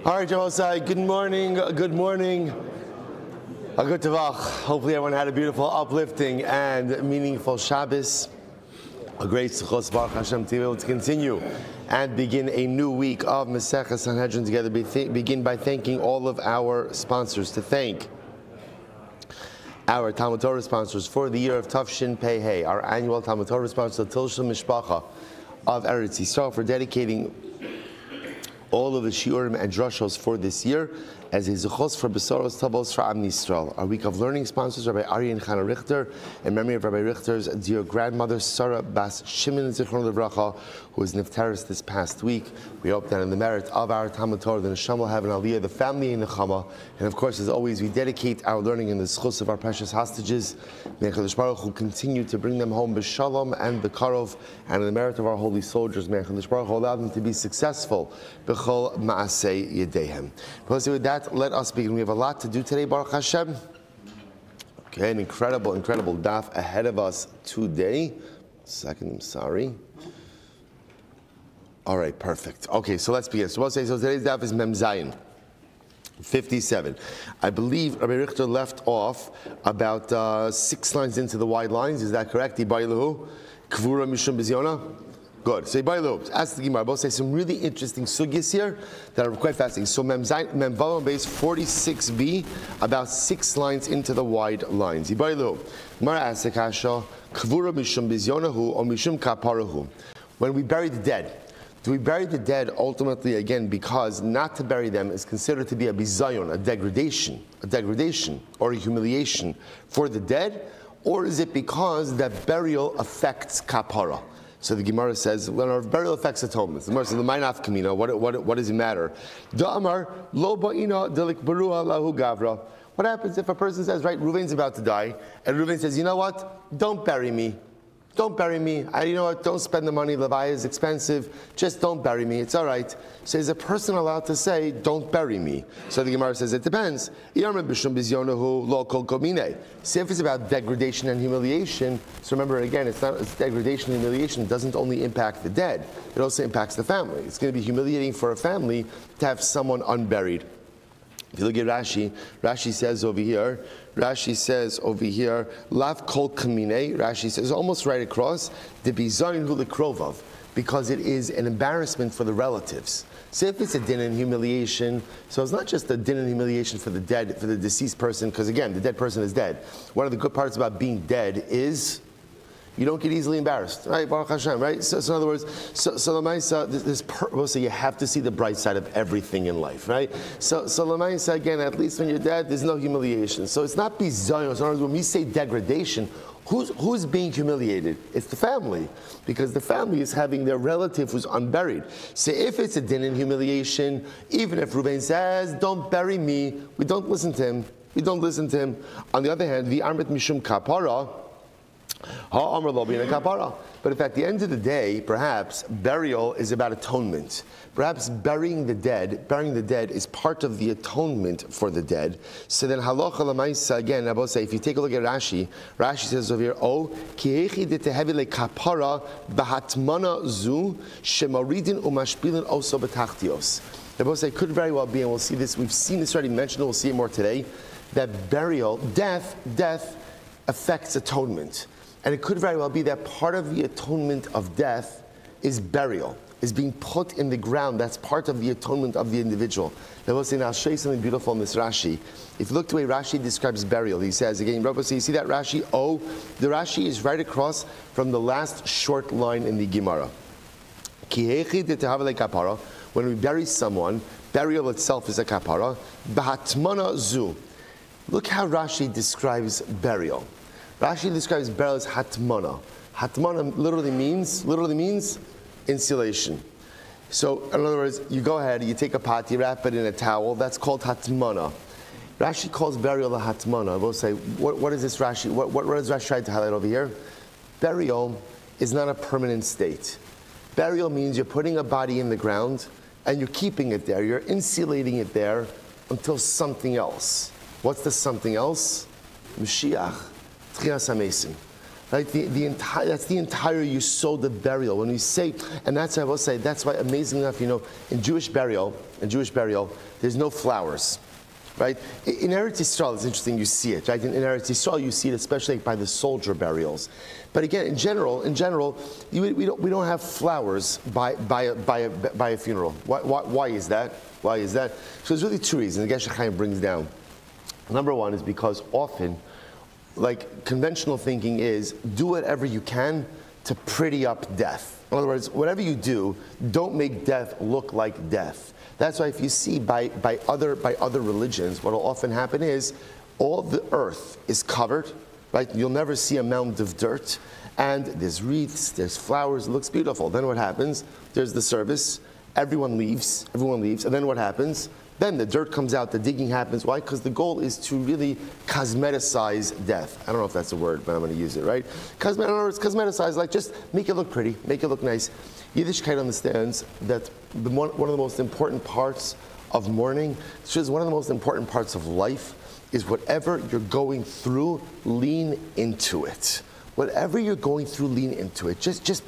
All right, Josai, good morning, good morning. A good tavach. Hopefully everyone had a beautiful, uplifting, and meaningful Shabbos. A great sukkos, Baruch Hashem, to be able to continue and begin a new week of Masechah Sanhedrin together. Begin by thanking all of our sponsors. To thank our Talmud Torah sponsors for the year of Tafshin Pei Hey, our annual Talmud Torah sponsor, Tilshel Mishpacha of Eretz Yisrael, for dedicating all of the shiurim and drushos for this year as a zuchos for Besoros Tabos for Am Yisrael. Our week of learning sponsors, Rabbi Ari and Chana Richter, in memory of Rabbi Richter's dear grandmother, Sarah Bas Shimon Zichron Levracha, who was niftaris this past week. We hope that in the merit of our Talmud Torah, the Neshama will have an aliyah, the family in Nechama, and of course, as always, we dedicate our learning in the zuchos of our precious hostages. May HaKadosh Baruch Hu continue to bring them home b'shalom and b'karov, and in the merit of our holy soldiers, may HaKadosh Baruch Hu allow them to be successful b'chol ma'asei yedehem. With that, let us begin. We have a lot to do today, Baruch Hashem. Okay, an incredible daf ahead of us today. Second, I'm sorry. All right, perfect. Okay, so let's begin. So today's daf is Mem Zayin 57. I believe Rabbi Richter left off about 6 lines into the wide lines. Is that correct? Ibailahu, Kvura Mishum Biziona. Good. So ask the Gemara. Both say some really interesting sugyas here that are quite fascinating. So Mem Vavam base 46b, about 6 lines into the wide lines. Gemara asks the kasha, Kvura Mishum Bizyonahu or Mishum Kaparahu. When we bury the dead, do we bury the dead ultimately again because not to bury them is considered to be a bizayon, a degradation or a humiliation for the dead, or is it because that burial affects kapara? So the Gemara says, when our burial affects atonement, the Gemara says, what does it matter? What happens if a person says, right, Reuven's about to die, and Reuven says, you know what, don't bury me. Don't bury me. You know what, don't spend the money, Levi is expensive, just don't bury me, it's all right. So is a person allowed to say, don't bury me? So the Gemara says, it depends. Say if it's about degradation and humiliation, so remember again, it's degradation and humiliation, it doesn't only impact the dead, it also impacts the family. It's going to be humiliating for a family to have someone unburied. If you look at Rashi, Rashi says over here, Lav kol kamine, Rashi says, almost right across, the bizayin hu lekrovav, because it is an embarrassment for the relatives. So if it's a din and humiliation, so it's not just a din and humiliation for the dead, for the deceased person, because again, the dead person is dead. One of the good parts about being dead is you don't get easily embarrassed, right? Baruch Hashem, right? So in other words, so you have to see the bright side of everything in life, right? So Lamaisa, again, at least when you're dead, there's no humiliation. So it's not bizayon. So in other words, when we say degradation, who's being humiliated? It's the family, because the family is having their relative who's unburied. So if it's a din in humiliation, even if Reuven says, don't bury me, we don't listen to him. On the other hand, the Amrit Mishum Kapara, but if at the end of the day, perhaps burial is about atonement. Perhaps burying the dead is part of the atonement for the dead. So then halacha l'maisa again, I will say, if you take a look at Rashi says over here, kihechi detehevi lekapara b'hatmana zu shemaridin umashpilin oso betachtios. I will say, could very well be, and we'll see this, we've seen this already mentioned, we'll see it more today, that burial, death affects atonement. And it could very well be that part of the atonement of death is burial, is being put in the ground. That's part of the atonement of the individual. Now, I'll show you something beautiful in this Rashi. If you look the way Rashi describes burial, he says, again, Rabbi, so you see that Rashi? The Rashi is right across from the last short line in the Gemara. When we bury someone, burial itself is a kapara. B'hatmana zu. Look how Rashi describes burial. Rashi describes burial as hatmana. Hatmana literally means insulation. So in other words, you go ahead, you take a pot, you wrap it in a towel, that's called hatmana. Rashi calls burial a hatmana. I will say, what is this Rashi? What is Rashi trying to highlight over here? Burial is not a permanent state. Burial means you're putting a body in the ground and you're keeping it there, you're insulating it there until something else. What's the something else? Mashiach. Right? That's the entire yesod of burial. When we say, and that's why I will say, that's why, amazing enough, in Jewish burial, there's no flowers. Right? In Eretz Yisrael, it's interesting, you see it, right? In Eretz Yisrael, you see it especially by the soldier burials. But again, in general, we don't have flowers by a funeral. Why is that? So there's really two reasons. The Gesher Chaim brings down. Number one is because often, like conventional thinking is, do whatever you can to pretty up death. In other words, whatever you do, don't make death look like death. That's why if you see by other religions, what will often happen is all the earth is covered, right? You'll never see a mound of dirt, and there's wreaths, there's flowers, it looks beautiful. Then what happens? There's the service, everyone leaves, and then what happens? Then the dirt comes out, the digging happens. Why? Because the goal is to really cosmeticize death. I don't know if that's a word, but I'm going to use it, right? Cosmeticize, like just make it look pretty, make it look nice. Yiddishkeit understands that one of the most important parts of mourning, one of the most important parts of life, is whatever you're going through, lean into it. Whatever you're going through, lean into it. Just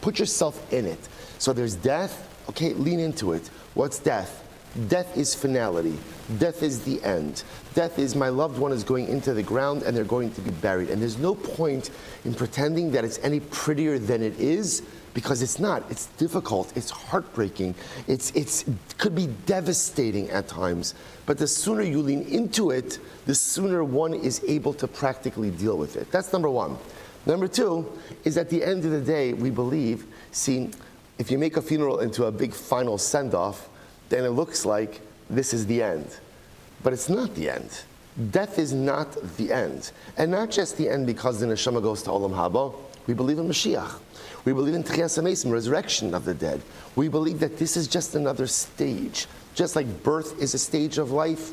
put yourself in it. So there's death, okay, lean into it. What's death? Death is finality. Death is the end. Death is my loved one is going into the ground and they're going to be buried. And there's no point in pretending that it's any prettier than it is, because it's not. It's difficult. It's heartbreaking. It could be devastating at times. But the sooner you lean into it, the sooner one is able to practically deal with it. That's number one. Number two is at the end of the day, we believe, see, if you make a funeral into a big final send-off, then it looks like this is the end. But it's not the end. Death is not the end. And not just the end because the neshama goes to Olam Haba. We believe in Mashiach. We believe in Tchias HaMesim, resurrection of the dead. We believe that this is just another stage. Just like birth is a stage of life,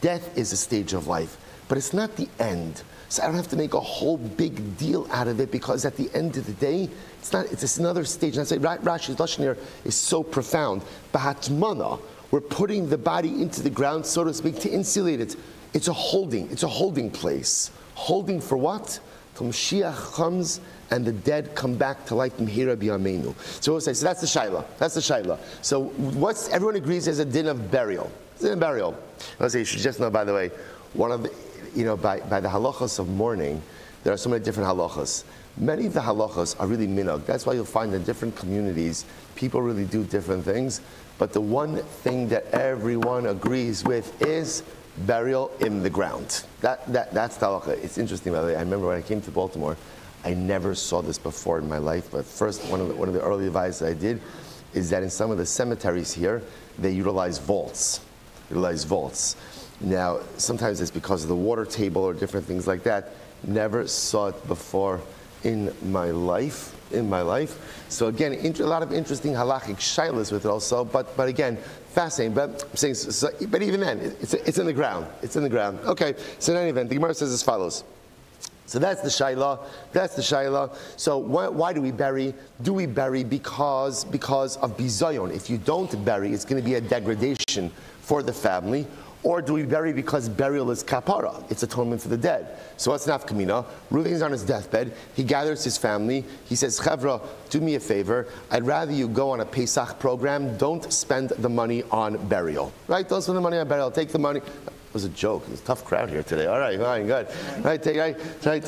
death is a stage of life. But it's not the end. So I don't have to make a whole big deal out of it, because at the end of the day, it's just another stage. And I say Rashi's Lashon here is so profound. B'hatmana, we're putting the body into the ground, so to speak, to insulate it. It's a holding place. Holding for what? Till Mashiach comes and the dead come back to life. Mihira b'yameinu. So we'll say, so that's the shaila. So everyone agrees there's a din of burial. It's a din of burial. I'll say, you should just know, by the way, one of the, by the halachas of mourning, there are so many different halachas. Many of the halachas are really minhag. That's why you'll find in different communities, people really do different things. But the one thing that everyone agrees with is burial in the ground. That's the halacha. It's interesting, by the way. I remember when I came to Baltimore, I never saw this before in my life. But first, one of the early advice I did is that in some of the cemeteries here, they utilize vaults. Now, sometimes it's because of the water table or different things like that. Never saw it before in my life. So again, a lot of interesting halachic shaylas with it also. But again, fascinating. But I'm saying, but even then, it's in the ground. Okay. So in any event, the Gemara says as follows. So that's the shayla. So why do we bury? Do we bury because of bizayon? If you don't bury, it's going to be a degradation for the family. Or do we bury because burial is kapara? It's atonement for the dead. So what's nafkamina? Reuven's on his deathbed. He gathers his family. He says, Chavra, do me a favor. I'd rather you go on a Pesach program. Don't spend the money on burial. Right? Don't spend the money on burial. Take the money. It was a joke. It was a tough crowd here today. All right, fine, good.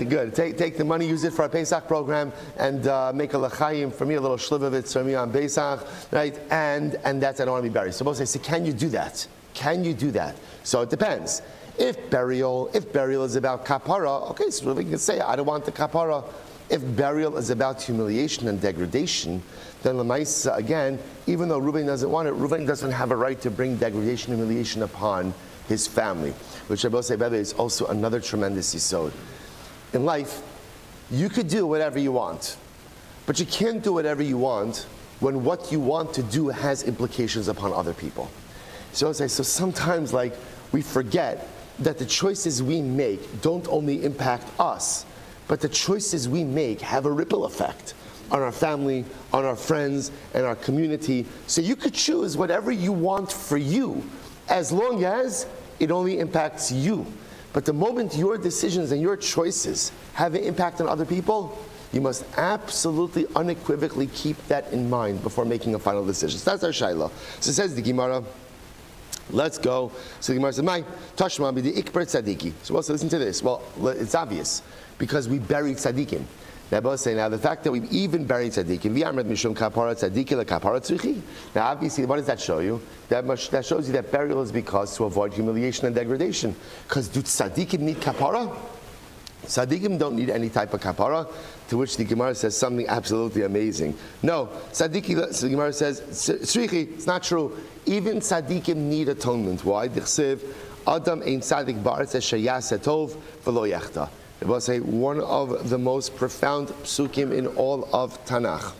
Good. Take the money, use it for a Pesach program, and make a l'chaim for me, a little shlivovitz for me on Pesach, right? And that's, I don't want to be buried. So both say, so can you do that? Can you do that? So it depends. If burial is about kapara, okay, so we can say, I don't want the kapara. If burial is about humiliation and degradation, then l'maisa, again, even though Reuven doesn't want it, Reuven doesn't have a right to bring degradation, humiliation upon his family, which I will say, by the way, is also another tremendous yisod. In life, you could do whatever you want, but you can't do whatever you want when what you want to do has implications upon other people. So sometimes we forget that the choices we make don't only impact us, but the choices we make have a ripple effect on our family, on our friends, and our community. So you could choose whatever you want for you, as long as it only impacts you. But the moment your decisions and your choices have an impact on other people, you must absolutely, unequivocally keep that in mind before making a final decision. So that's our Shaila. So it says the Gemara, let's go. So the Gemara says, "My Tashma be the ikber tzadiki." So also listen to this. Well, it's obvious because we buried tzadikim. Now, say now the fact that we've even buried tzaddikim, now obviously, what does that show you? That shows you that burial is because to avoid humiliation and degradation. Because do tzaddikim need kapara? Tzaddikim don't need any type of kapara. To which the Gemara says something absolutely amazing. No, tzaddikim. So the Gemara says, it's not true. Even tzaddikim need atonement. Why? Adam ein tzaddik ba'aretz sheyaseh tov v'lo yechta. It was one of the most profound psukim in all of Tanakh.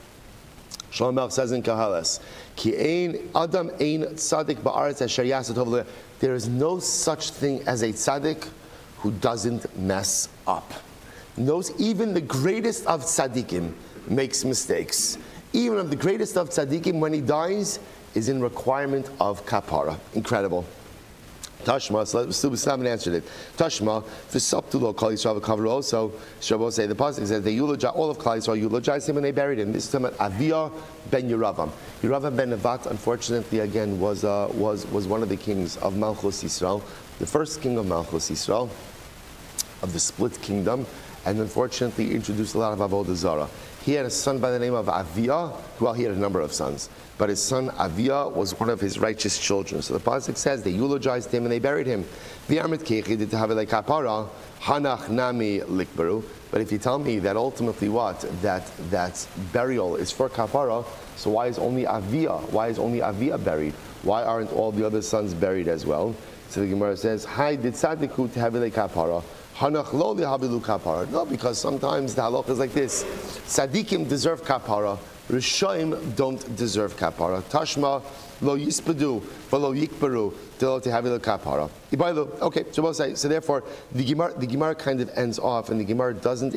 Shlomo Melech says in Kahalas, Ki ein Adam ein tzaddik ba'aretz asher yaseh tov v'lo yechta. There is no such thing as a tzaddik who doesn't mess up. Even the greatest of tzaddikim makes mistakes. Even of the greatest of tzaddikim, when he dies, is in requirement of kapara. Incredible. Tashma, so we haven't answered it. Tashma, for Saptulo, Kal Yisrael cover also. Shabbos say the pasuk says they eulogize all of Kal Yisrael eulogized him when they buried him. This is talking about Aviyah ben Yeravam. Yeravam ben Nevat, unfortunately, again was one of the kings of Malchus Yisrael, the first king of Malchus Yisrael, of the split kingdom, and unfortunately introduced a lot of avodah zarah. He had a son by the name of Aviyah. Well, he had a number of sons, but his son Aviyah was one of his righteous children. So the pasuk says they eulogized him and they buried him. But if you tell me that ultimately that burial is for kapara, so why is only Aviyah buried? Why aren't all the other sons buried as well? So the Gemara says, "Hi, did tzaddiku tehavile kapara? Hanach lo lehavilu kapara." No, because sometimes the halach is like this: tzaddikim deserve kapara, rishoim don't deserve kapara. Tashma lo yispadu v'lo yikbaru delo tehavile kapara. Okay, so we'll say. So therefore, the Gemara kind of ends off, and the Gemara doesn't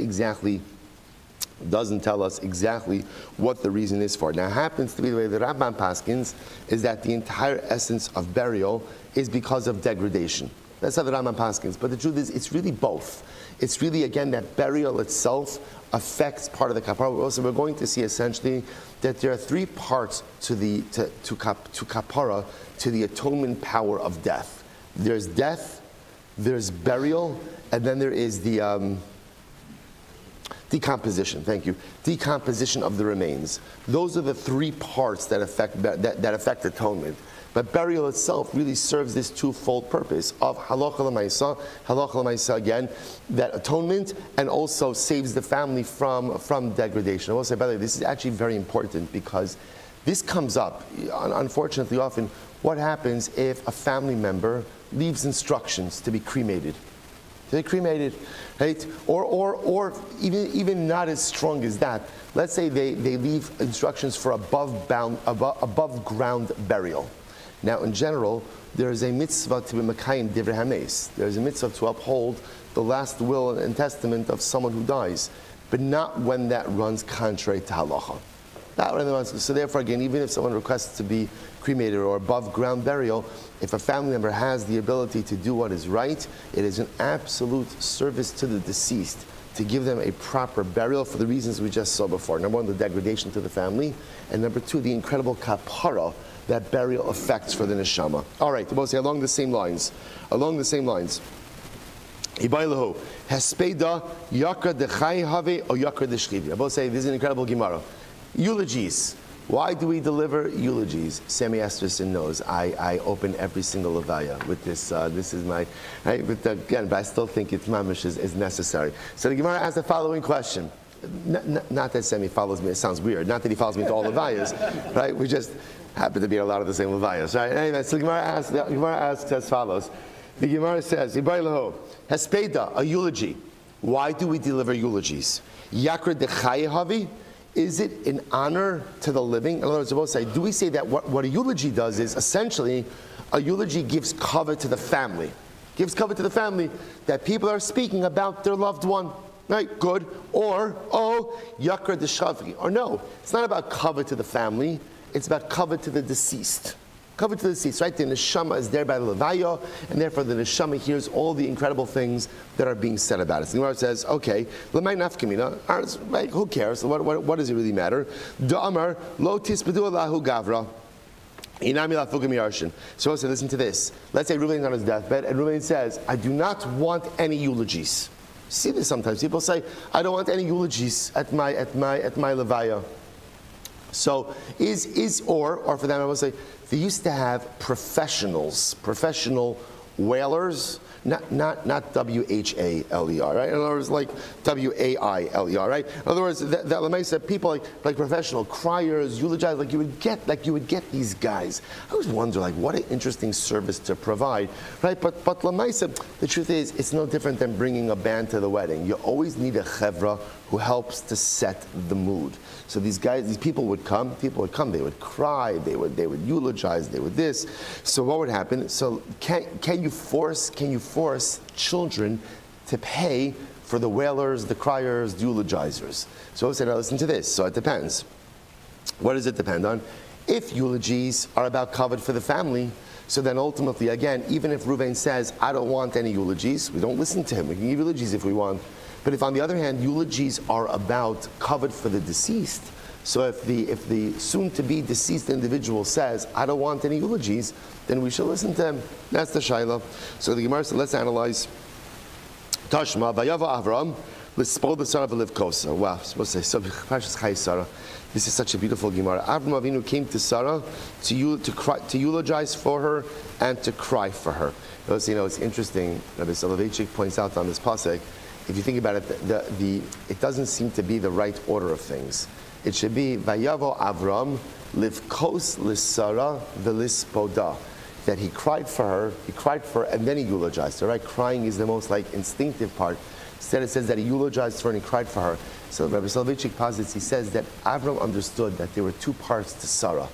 tell us exactly what the reason is for. Now, it happens to be the way the Rabban paskins is that the entire essence of burial is because of degradation. That's how the Rambam paskins. But the truth is, it's really both. It's really, again, that burial itself affects part of the kapara. Also, we're going to see essentially that there are three parts to kapara, to the atonement power of death. There's death, there's burial, and then there is the decomposition. Thank you. Decomposition of the remains. Those are the three parts that affect atonement. But burial itself really serves this twofold purpose of halacha l'maisa again, that atonement, and also saves the family from degradation. I will say, by the way, this is actually very important because this comes up, unfortunately, often. What happens if a family member leaves instructions to be cremated? They're cremated, right? Or even not as strong as that. Let's say they leave instructions for above ground burial. Now, in general, there is a mitzvah to be makayim divrei hames. There is a mitzvah to uphold the last will and testament of someone who dies, but not when that runs contrary to halacha. Not when it runs. So therefore, again, even if someone requests to be cremated or above ground burial, if a family member has the ability to do what is right, it is an absolute service to the deceased to give them a proper burial for the reasons we just saw before. Number one, the degradation to the family, and number two, the incredible kapara that burial affects for the neshama. All right, we'll say along the same lines. Ibailahu, Hespeda, Yakra de Chai Have, or Yakra de Shchivi. I will say this is an incredible Gemara. Eulogies. Why do we deliver eulogies? Sammy Esterson knows. I open every single levaya with this. This is my, right? Again, but I still think it's mamish is necessary. So the Gemara asks the following question. Not that Sammy follows me. It sounds weird. Not that he follows me to all levayas, right? We just happen to be a lot of the same levayas, right? Anyway, so the Gemara asks as follows. The Gemara says, "Ibailahu Hespeda, a eulogy. Why do we deliver eulogies? Yakra de Chayehavi." Is it in honor to the living? In other words, we'll say, do we say that what a eulogy does is essentially a eulogy gives cover to the family. Gives cover to the family that people are speaking about their loved one. Right? Good. Or, yakra de shavi. Or no, it's not about cover to the family, it's about cover to the deceased. Covered to the deceased, right? The neshama is there by the levaya, and therefore the neshama hears all the incredible things that are being said about it. So the Gemara says, okay, l'may nafkamina, like, who cares? What does it really matter? Da'amar lo tispedu alahu gavra. So listen to this. Let's say Reuven's on his deathbed, and Reuven says, I do not want any eulogies. See this sometimes. People say, I don't want any eulogies at my levaya. So or for them I will say, they used to have professional wailers, not W-H-A-L-E-R, right? In other words, like W-A-I-L-E-R, right? In other words, that makes that people like professional criers, eulogize, like you would get these guys. I always wonder, like, what an interesting service to provide, right? But Lamaisa, the truth is, it's no different than bringing a band to the wedding. You always need a chevra who helps to set the mood. So these people would come, they would cry, they would eulogize, they would this. So what would happen? So can you force children to pay for the wailers, the criers, the eulogizers? So I said, now listen to this. So it depends. What does it depend on? If eulogies are about covered for the family, so then ultimately, again, even if Reuven says, I don't want any eulogies, we don't listen to him. We can give eulogies if we want. But if on the other hand, eulogies are about covered for the deceased, so if the soon-to-be deceased individual says, I don't want any eulogies, then we should listen to him. That's the shaila. So the Gemara said, let's analyze. Tashma, Vayava Avram, L'spol the Sarah v'liv kosa. Wow, I'm supposed to say, Parshas Chai Sarah. This is such a beautiful Gemara. Avram Avinu came to Sarah to eulogize for her and to cry for her. It's interesting, Rabbi Soloveitchik points out on this pasuk, if you think about it, it doesn't seem to be the right order of things. It should be Vayavo Avram livkos l'Sara v'lispoda. That he cried for her, and then he eulogized her. Right? Crying is the most instinctive part. Instead, it says that he eulogized her and he cried for her. So Rabbi Soloveitchik posits, he says that Avram understood that there were two parts to Sarah.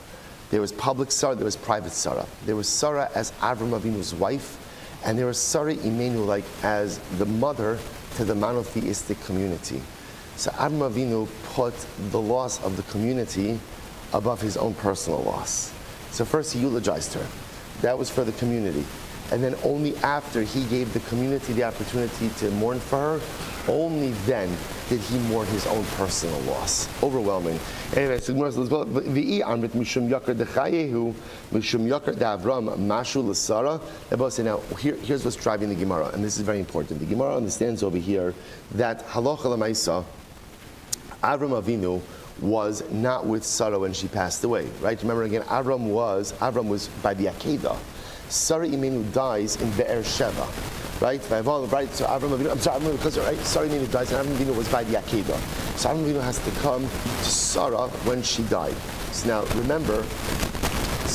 There was public Sarah, there was private Sarah. There was Sarah as Avram Avinu's wife, and there was Sarah Imenu as the mother to the monotheistic community. So Avram Avinu put the loss of the community above his own personal loss. So first he eulogized her. That was for the community. And then only after he gave the community the opportunity to mourn for her, only then did he mourn his own personal loss. Overwhelming. Anyway, so V'i Amrit Mishum Yakar Dechayehu Mishum Yakar Davram Mashu L'Sara. Now here's what's driving the Gemara, and this is very important. The Gemara understands over here that Halacha L'Maisa, Avram Avinu was not with Sarah when she passed away, right? Remember again, Avram was by the Akedah. Sarah Imenu dies in Be'er Sheva, right? Right. So Avram Avinu, right? Sarah Imenu dies, and Avram Avinu was by the Akedah. So Avram Avinu has to come to Sarah when she died. So now remember,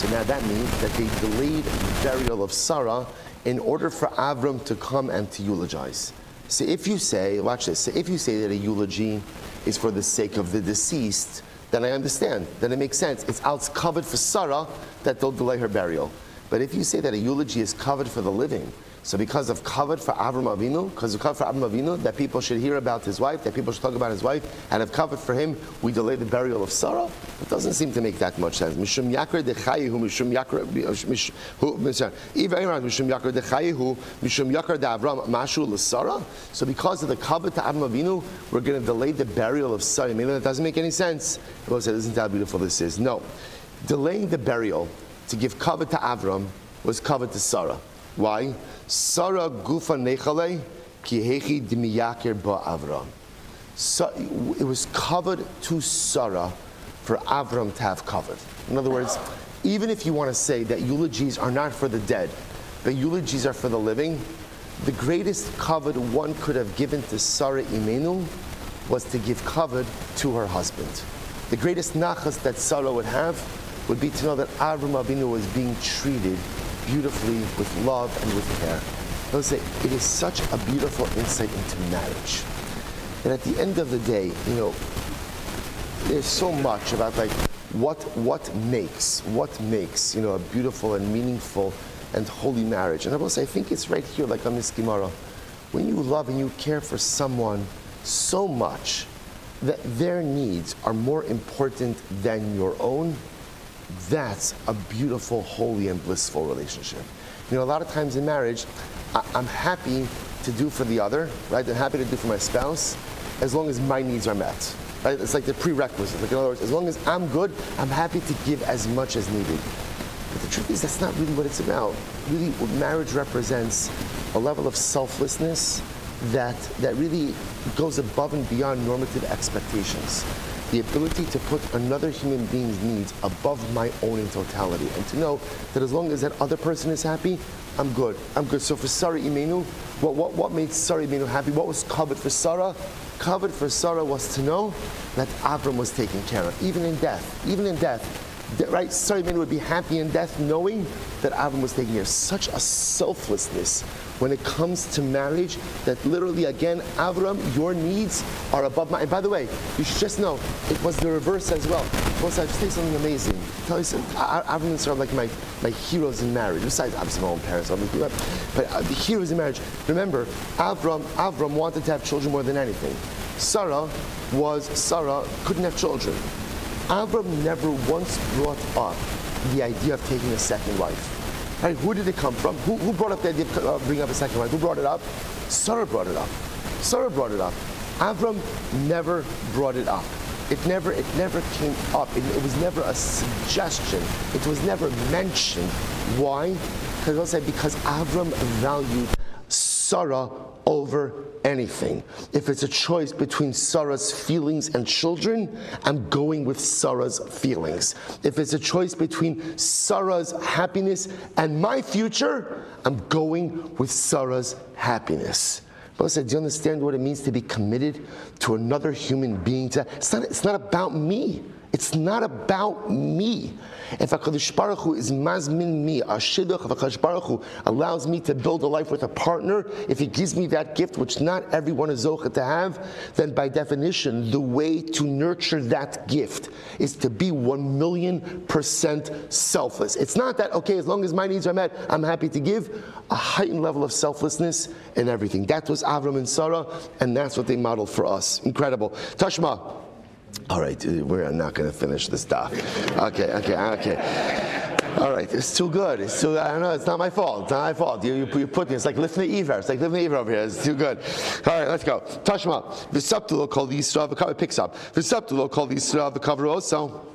now that means that they delayed the burial of Sarah in order for Avram to come and to eulogize. So if you say, watch this. So if you say that a eulogy is for the sake of the deceased, then I understand. Then it makes sense. It's covered for Sarah that they'll delay her burial. But if you say that a eulogy is covered for the living, so because of covered for Avram Avinu, that people should hear about his wife, that people should talk about his wife, and have covered for him, we delay the burial of Sarah? It doesn't seem to make that much sense. Mishum yakar dechayehu, mishum yakar de'Avram mashu l'Sara. So because of the covet to Avram Avinu, we're going to delay the burial of Sarah. Maybe that doesn't make any sense. People say, isn't that how beautiful this is? No. Delaying the burial to give covet to Avram was covet to Sarah. Why? Sarah gufa nechale ki hechi dimiyakir ba Avram. So it was covered to Sarah for Avram to have covered. In other words, even if you want to say that eulogies are not for the dead, but eulogies are for the living, the greatest covered one could have given to Sarah Imenu was to give covered to her husband. The greatest nachas that Sarah would have would be to know that Avram Avinu was being treated beautifully with love and with care. I would say it is such a beautiful insight into marriage. And at the end of the day, there's so much about what makes a beautiful and meaningful and holy marriage. And I will say, I think it's right here, like on this Gemara, when you love and you care for someone so much that their needs are more important than your own, That's a beautiful, holy, and blissful relationship. You know, a lot of times in marriage, I'm happy to do for the other, right? I'm happy to do for my spouse, as long as my needs are met, right? It's like the prerequisite. Like in other words, as long as I'm good, I'm happy to give as much as needed. But the truth is, that's not really what it's about. Really, what marriage represents a level of selflessness that really goes above and beyond normative expectations. The ability to put another human being's needs above my own in totality, and to know that as long as that other person is happy, I'm good. I'm good. So for Sarah Imenu, what made Sarah Imenu happy? What was covered for Sarah? Covered for Sarah was to know that Avram was taken care of, even in death. Even in death. Right? Sarah Imenu would be happy in death knowing that Avram was taken care of. Such a selflessness when it comes to marriage that literally, again, Avram, your needs are above mine. And by the way, you should just know, it was the reverse as well. Well, I'll just tell you something amazing. Tell you something, Avram and Sarah are like my heroes in marriage, besides obviously my own parents, but the heroes in marriage. Remember, Avram wanted to have children more than anything. Sarah couldn't have children. Avram never once brought up the idea of taking a second wife. Right? Who did it come from? Who brought up the idea of bringing up a second wife? Who brought it up? Sarah brought it up. Sarah brought it up. Avram never brought it up. It never came up. It was never a suggestion. It was never mentioned. Why? Because Avram valued Sarah over anything. If it's a choice between Sarah's feelings and children, I'm going with Sarah's feelings. If it's a choice between Sarah's happiness and my future, I'm going with Sarah's happiness. But listen, do you understand what it means to be committed to another human being? It's not about me. It's not about me. If HaKadosh Baruch Hu is mazmin me, a shidduch of HaKadosh Baruch Hu allows me to build a life with a partner, if he gives me that gift, which not everyone is zocheh to have, then by definition, the way to nurture that gift is to be 1,000,000% selfless. It's not that, okay, as long as my needs are met, I'm happy to give. A heightened level of selflessness in everything. That was Avram and Sarah, and that's what they modeled for us. Incredible. Tashma. All right, we're not going to finish this stuff. Okay. All right, it's too good. It's too. I don't know. It's not my fault. It's not my fault. You put me. It's like lifting Iver. It's like lifting Iver over here. It's too good. All right, let's go. Tashma. V'sabtulo called the Yisrael. It picks up. V'sabtulo called the Yisrael. The cover also.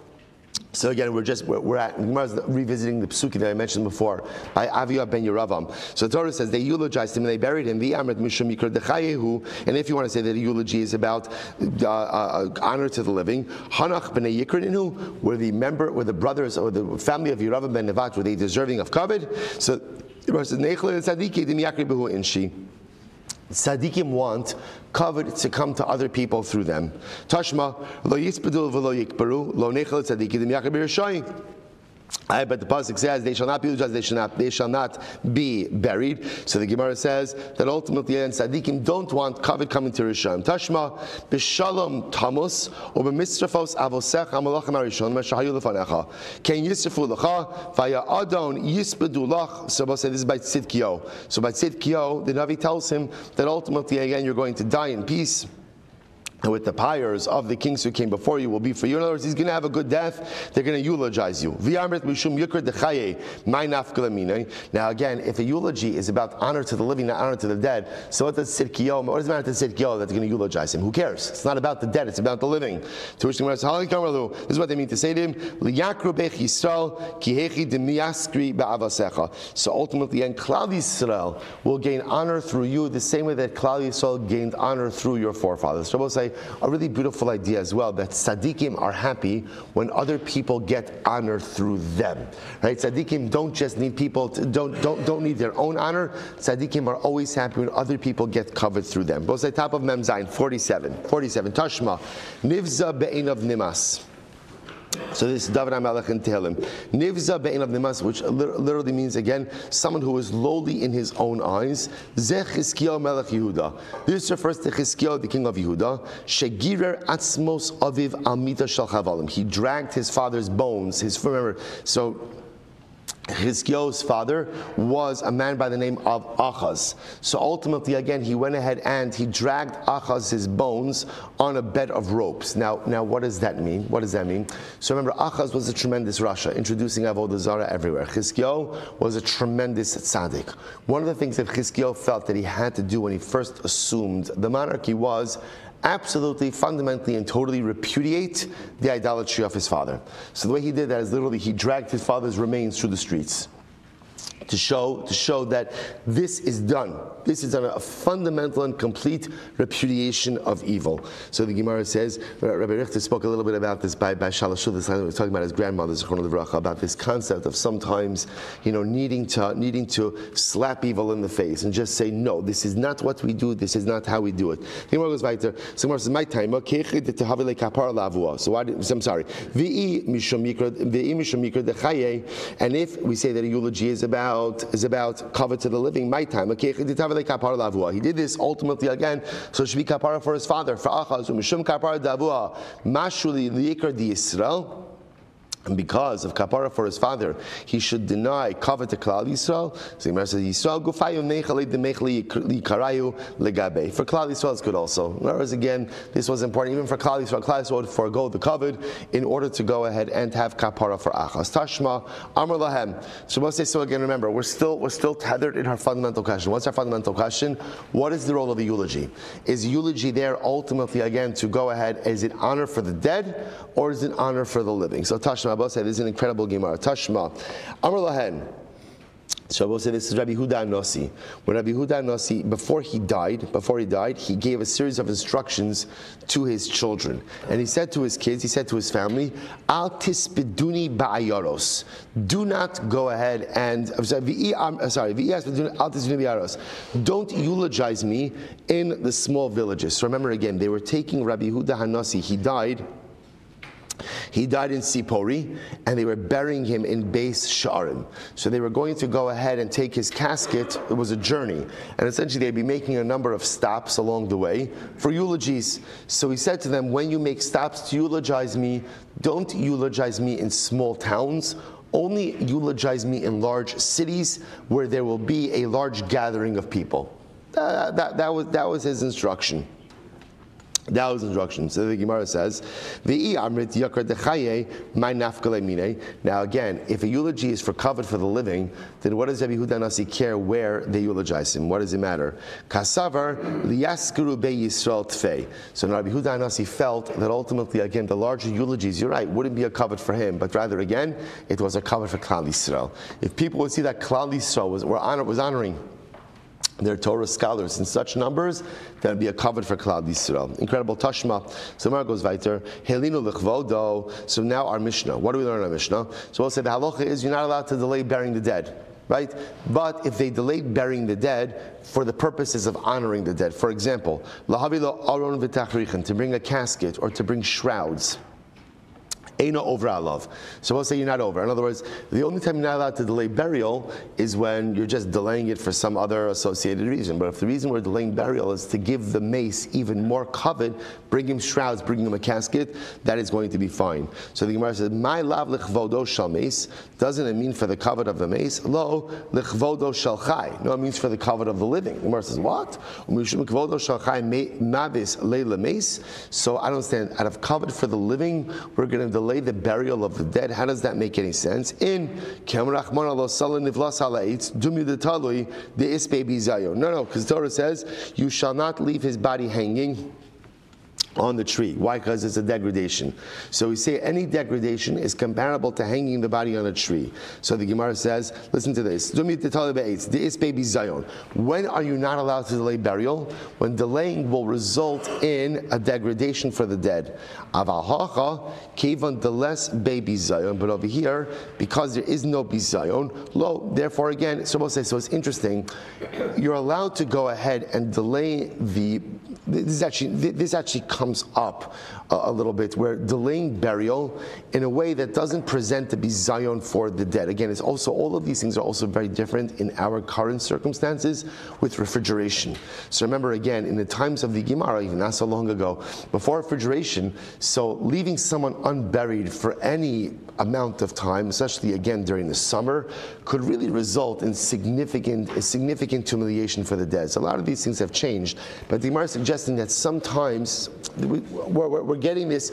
So again, we're revisiting the psuki that I mentioned before by Aviyah ben Yeravam. So the Torah says they eulogized him and they buried him. And if you want to say that a eulogy is about honor to the living, Hanach b'nei Yikradinu, were the brothers or the family of Yeravam ben Nevat, were they deserving of kavod? So the Torah says Neichel tzadiki dim yakribuhu inshi. Tzaddikim want kavod to come to other people through them. Tashma lo yispedul v'lo yikbaru lo nechel tzaddikim dim yakar b'rishayim. But the pasuk says they shall not be judged, they shall not be buried. So the Gemara says that ultimately tzaddikim don't want kavod coming to Rishon. Tashma b'shalom tamus or b'mistrafos avosech hamalachim harishon m'shahayu lefanecha ken yisrafu lecha v'ya adon yispedu lach. So this is by Tzidkiyo. So by Tzidkiyo, the Navi tells him that ultimately again you're going to die in peace. And with the pyres of the kings who came before you will be for you. In other words, he's going to have a good death. They're going to eulogize you. Now again, if a eulogy is about honor to the living, not honor to the dead, so what does it matter to Tzidkiyo that's going to eulogize him? Who cares? It's not about the dead, it's about the living. To which the Gemara says, this is what they mean to say to him. So ultimately, and Klal Yisrael will gain honor through you the same way that Klal Yisrael gained honor through your forefathers. So we'll say a really beautiful idea as well, that tzaddikim are happy when other people get honor through them. Right? Tzaddikim don't just need people, don't need their own honor. Tzaddikim are always happy when other people get covered through them. We'll say top of Mem Zayin, 47. Tashma, Nivza be'einav nimas. So this is David HaMelech in Tehillim. Nivza be'einav nimas, which literally means again someone who is lowly in his own eyes. Zeh Chizkiyahu melech Yehuda. This refers to Chizkiyahu, the king of Yehuda. Shegirer atzmos aviv almita shel chavalim. He dragged his father's bones. Remember, so Chizkiyahu's father was a man by the name of Achaz. So ultimately, again, he went ahead and he dragged Achaz's bones on a bed of ropes. Now, what does that mean? What does that mean? So remember, Achaz was a tremendous Rasha, introducing Avodah Zarah everywhere. Chizkiyahu was a tremendous tzaddik. One of the things that Chizkiyahu felt that he had to do when he first assumed the monarchy was absolutely, fundamentally, and totally repudiate the idolatry of his father. So the way he did that is literally he dragged his father's remains through the streets to show that this is done. This is a fundamental and complete repudiation of evil. So the Gemara says, Rabbi Richter spoke a little bit about this by Shalashul. This time he was talking about his grandmother, about this concept of sometimes, needing to slap evil in the face and just say, no, this is not what we do. This is not how we do it. The Gemara goes weiter. So Gemara says, my time. So why? I'm sorry. And if we say that a eulogy is about cover to the living, my time. He did this ultimately again, so it should be kapara for his father, for Achaz, mishum kapara davua, mashuli liikar di Yisrael. And because of kapara for his father, he should deny cover to Klal Yisrael. So Gemara says, Yisrael gufayu nechali demechli karayu legabe. For Klal Yisrael, it's good also. In other words, again, this was important. Even for Klal Yisrael would forego the covered in order to go ahead and have kapara for Achaz. Tashma Amar Lahem. So we'll say, so again, remember, we're still tethered in our fundamental question. What's our fundamental question? What is the role of a eulogy? Is eulogy there ultimately again to go ahead? Is it honor for the dead or is it honor for the living? So Tashma. This is an incredible Gemara. Tashma, Amar Lahen. So I will say this is Rabbi Huda Nossi. When Rabbi Huda Nossi, before he died, he gave a series of instructions to his children. And he said to his kids, he said to his family, Al tispiduni ba'ayaros. Do not go ahead and, don't eulogize me in the small villages. So remember again, they were taking Rabbi Huda Nossi. He died in Sipori, and they were burying him in Beis Sha'arim. So they were going to go ahead and take his casket. It was a journey. And essentially they'd be making a number of stops along the way for eulogies. So he said to them, when you make stops to eulogize me, don't eulogize me in small towns. Only eulogize me in large cities where there will be a large gathering of people. That was his instruction. That was instruction. So the Gemara says, now again, if a eulogy is for covered for the living, then what does Rabbi Huda Nossi care where they eulogize him? What does it matter? Kasavar liyaskuru be Yisrael tfei. So Rabbi Huda Nossi felt that ultimately, again, the larger eulogies, you're right, wouldn't be a covered for him, but rather again, it was a covered for Klal Yisrael. If people would see that Klal Yisrael was honoring their Torah scholars in such numbers, that would be a covered for Klal Yisrael. Incredible Tashma. So Mar goes weiter. Helinu lechvodo. So now our Mishnah. What do we learn in our Mishnah? So we'll say the halacha is you're not allowed to delay burying the dead, right? But if they delayed burying the dead for the purposes of honoring the dead, for example, lahavilo aron v'tachrichin, to bring a casket or to bring shrouds. Eino over alav. So we'll say you're not over. In other words, the only time you're not allowed to delay burial is when you're just delaying it for some other associated reason. But if the reason we're delaying burial is to give the mace even more covet, bring him shrouds, bring him a casket, that is going to be fine. So the Gemara says, "My lav lechvodo shal mace." Doesn't it mean for the covet of the mace? Lo lechvodo shal chai. No, it means for the covet of the living. The Gemara says, what? So I don't understand. Out of covet for the living, we're going to delay the burial of the dead. How does that make any sense? No, because the Torah says you shall not leave his body hanging on the tree. Why? Because it's a degradation. So we say any degradation is comparable to hanging the body on a tree. So the Gemara says, listen to this. When are you not allowed to delay burial? When delaying will result in a degradation for the dead. But over here, because there is no bizayon, lo, therefore again, so we'll say, so it's interesting. You're allowed to go ahead and delay the this actually comes up a little bit. We're delaying burial in a way that doesn't present to be Zion for the dead. Again, it's also, all of these things are also very different in our current circumstances with refrigeration. So remember, again, in the times of the Gemara, even not so long ago, before refrigeration, so leaving someone unburied for any amount of time, especially again during the summer, could really result in significant humiliation for the dead. So a lot of these things have changed, but the Gemara is suggesting that sometimes we're getting this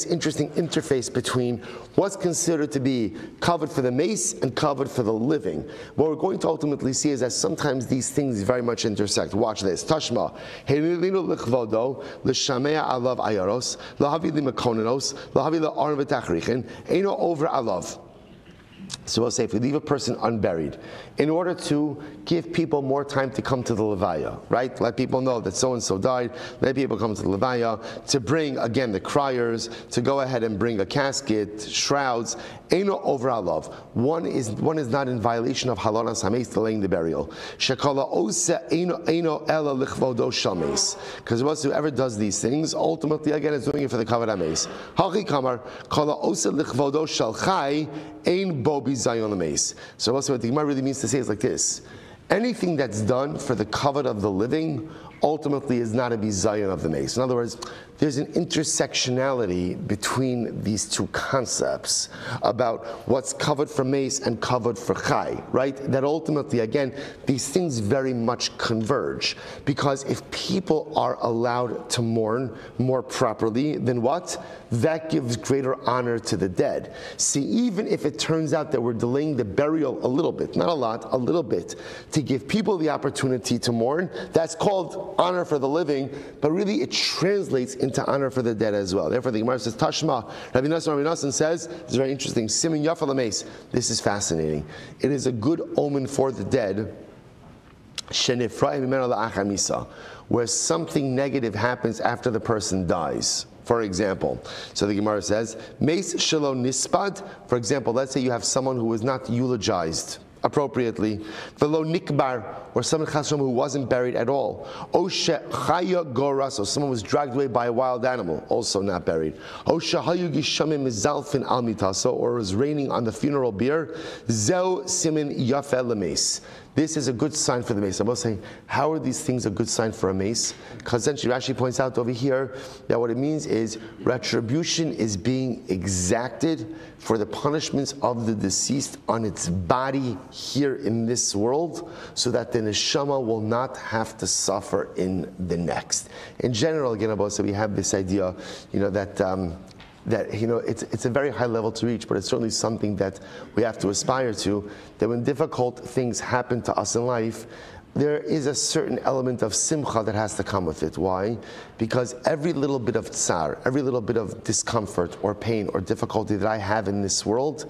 interesting interface between what's considered to be covered for the mace and covered for the living. What we're going to ultimately see is that sometimes these things very much intersect. Watch this. Tashma. Lichvodo, l'shamea alav ayaros, lahavi limakonenos, lahavi la'arn v'tachrichin, eino over alav. So we'll say if we leave a person unburied, in order to give people more time to come to the levaya, right? Let people know that so-and-so died, let people come to the levaya, to bring, again, the criers, to go ahead and bring a casket, shrouds, Eino over alav. One is not in violation of halanas hameis, delaying the burial. Shekala ose eino ela lichvodo shameis. Because whoever does these things, ultimately, again, is doing it for the kavod hameis. Hachi kamar kala ose lichvodo shalchai ein bo bizayon hameis. So also what the Gemara really means to say is like this: anything that's done for the kavod of the living ultimately is not a bizayon of the mace. In other words, there's an intersectionality between these two concepts about what's covered for mace and covered for chai, right? That ultimately, again, these things very much converge. Because if people are allowed to mourn more properly, then what? That gives greater honor to the dead. See, even if it turns out that we're delaying the burial a little bit, not a lot, a little bit, to give people the opportunity to mourn, that's called honor for the living, but really it translates into honor for the dead as well. Therefore, the Gemara says, Tashma. Rabbi Nassan says, it's very interesting, Simin Yafa Lameis. This is fascinating. It is a good omen for the dead, where something negative happens after the person dies. For example, so the Gemara says, Meis Shelo Nispad, for example, let's say you have someone who was not eulogized appropriately, velo nikbar, or someone who wasn't buried at all, oshe chaya goras, or someone was dragged away by a wild animal, also not buried, oshe hayu gishamim mizalfin al mitaso, or was raining on the funeral bier, zeu simin yafel lemes. This is a good sign for the mace. I was saying, how are these things a good sign for a mace? Because essentially Rashi points out over here that what it means is retribution is being exacted for the punishments of the deceased on its body here in this world, so that the neshama will not have to suffer in the next. In general, again, Abba, we have this idea, that it's a very high level to reach, but it's certainly something that we have to aspire to, that when difficult things happen to us in life, there is a certain element of simcha that has to come with it. Why? Because every little bit of tsar, every little bit of discomfort or pain or difficulty that I have in this world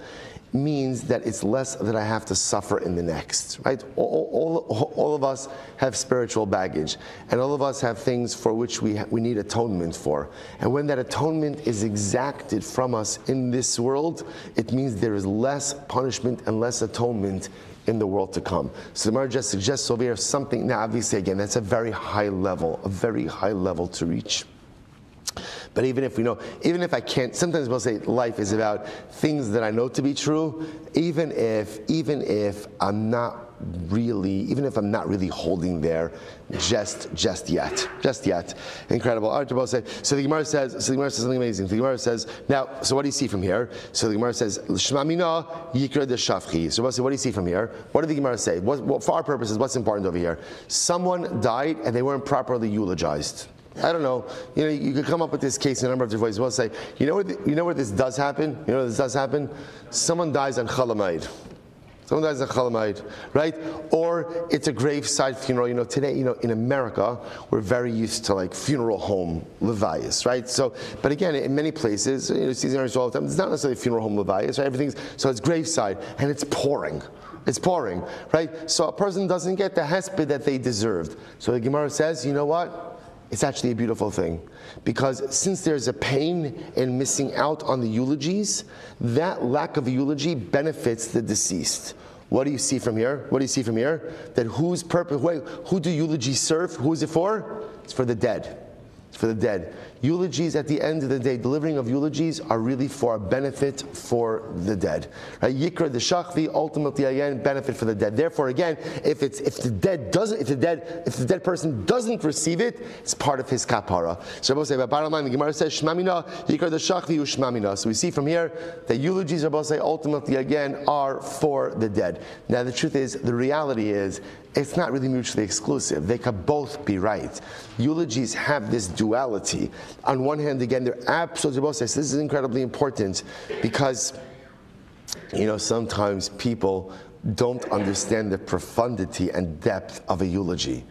means that it's less that I have to suffer in the next, right? All of us have spiritual baggage, and all of us have things for which we need atonement for. And when that atonement is exacted from us in this world, it means there is less punishment and less atonement in the world to come. So the Gemara just suggests over here something, now obviously again, that's a very high level to reach. But even if I can't, sometimes we'll say life is about things that I know to be true, even if I'm not really holding there just yet. Incredible. So the Gemara says something amazing. The Gemara says, now, so what do you see from here? So the Gemara says, Shema mina yikra de shafchi. So what do you see from here? What did the Gemara say? For our purposes, what's important over here? Someone died and they weren't properly eulogized. I don't know. You could come up with this case in a number of different ways. We'll say, where this does happen? Someone dies on Chalamayid. Right? Or it's a graveside funeral. Today, in America, we're very used to like funeral home levayas, right? So, but again, in many places, season all the time, it's not necessarily funeral home levayas, right? So it's graveside, and it's pouring. It's pouring, right? So a person doesn't get the hesped that they deserved. So the Gemara says, you know what? It's actually a beautiful thing, because since there's a pain in missing out on the eulogies, that lack of eulogy benefits the deceased. What do you see from here? That whose purpose? Who do eulogies serve? Who is it for? It's for the dead. It's for the dead. Eulogies, at the end of the day, delivering of eulogies are really for a benefit for the dead. Right? Yikra the shachvi, ultimately again, benefit for the dead. Therefore, again, if the dead person doesn't receive it, it's part of his kapara. So bottom line, the Gemara says shmamina yikra the shachvi ushmamina. So we see from here that eulogies, Rabbi say, ultimately again are for the dead. Now the truth is, the reality is, it's not really mutually exclusive. They could both be right. Eulogies have this duality. On one hand, again, they're absolutely both. This is incredibly important because, sometimes people don't understand the profundity and depth of a eulogy.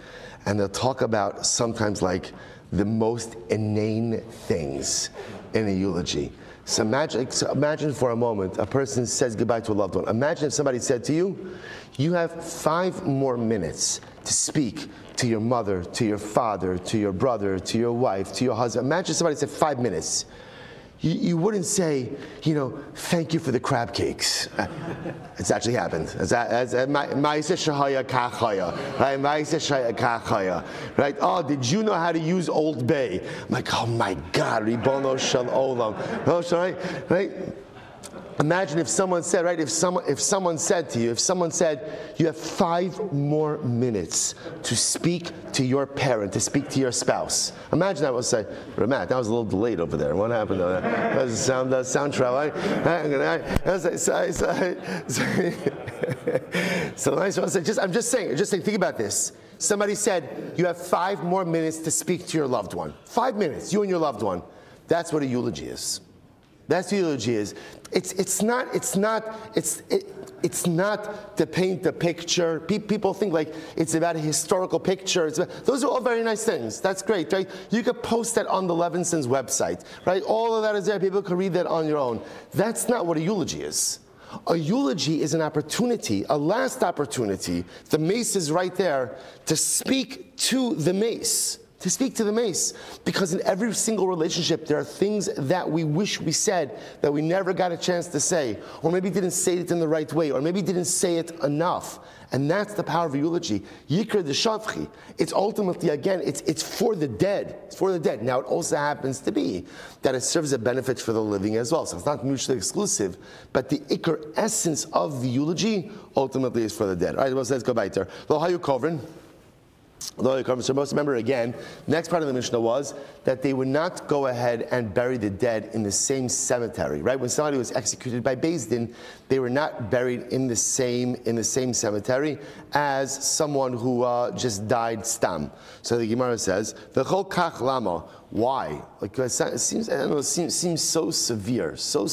And they'll talk about sometimes like the most inane things in a eulogy. So imagine for a moment a person says goodbye to a loved one. Imagine if somebody said to you, you have 5 more minutes to speak to your mother, to your father, to your brother, to your wife, to your husband. Imagine somebody said 5 minutes. You wouldn't say, thank you for the crab cakes. It's actually happened. Right? Oh, did you know how to use Old Bay? I'm like, oh my God, Ribono Shel Olam. Right? Imagine if someone said, right, if someone said to you, you have 5 more minutes to speak to your parent, to speak to your spouse. Imagine that was say, Ramat, that was a little delayed over there. What happened to that? That was sound travel. I'm just saying, think about this. Somebody said, you have 5 more minutes to speak to your loved one. 5 minutes, you and your loved one. That's what a eulogy is. That's what eulogy is. It's not to paint the picture. People think like it's about a historical picture. Those are all very nice things. That's great, right? You could post that on the Levinson's website, right? All of that is there. People can read that on your own. That's not what a eulogy is. A eulogy is an opportunity, a last opportunity. The mace is right there to speak to the mace. To speak to the mace. Because in every single relationship, there are things that we wish we said that we never got a chance to say. Or maybe didn't say it in the right way. Or maybe didn't say it enough. And that's the power of a eulogy. Yikra de shavchi. It's ultimately, again, it's for the dead. It's for the dead. Now, it also happens to be that it serves a benefit for the living as well. So it's not mutually exclusive. But the ikr essence of the eulogy ultimately is for the dead. All right, well, let's go back there. Lo hayu kovrin. So most remember again, next part of the Mishnah was that they would not go ahead and bury the dead in the same cemetery, right? When somebody was executed by Beis Din, they were not buried in the same cemetery as someone who just died stam. So the Gemara says, "V'chol kach lama." Why? Like it seems, I don't know, it seems so severe. So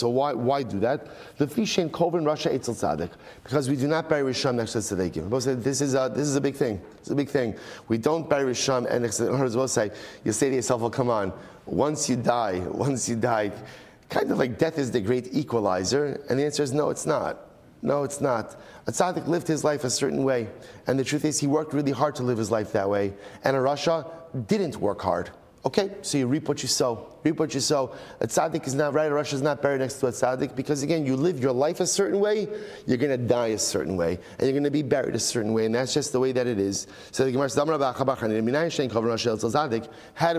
why do that? The fishen kovin Rasha etzel tzaddik, because we do not bury Rishon next to tzaddikim. This is a big thing. It's a big thing. We don't bury Rishon and next to the you say to yourself, well, come on, once you die, kind of like death is the great equalizer, and the answer is no, it's not. No, it's not. A tzaddik lived his life a certain way, and the truth is he worked really hard to live his life that way, and a Rasha didn't work hard. Okay, so you reap what you sow. Reap what you sow. A tzaddik is not right. A rasha is not buried next to a tzaddik because, again, you live your life a certain way, you're going to die a certain way, and you're going to be buried a certain way, and that's just the way that it is. So the Gemara says, how do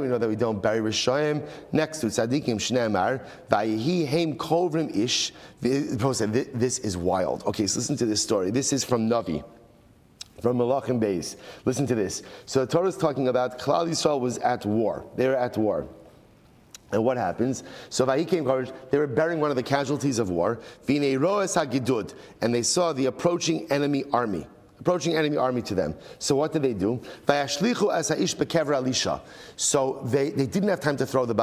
we know that we don't bury Rishoyim next to tzaddikim? Shneimar, vayihi heim kovrim ish. This is wild. Okay, so listen to this story. This is from Navi. From Malachim Beis. Listen to this. So the Torah is talking about Klal Yisrael was at war. They were at war. And what happens? So Vayikim coverage, they were burying one of the casualties of war. V'nei roes hagidud, and they saw the approaching enemy army to them. So what did they do? Vayashlichu as ha'ish bekever alisha. So they didn't have time to bury the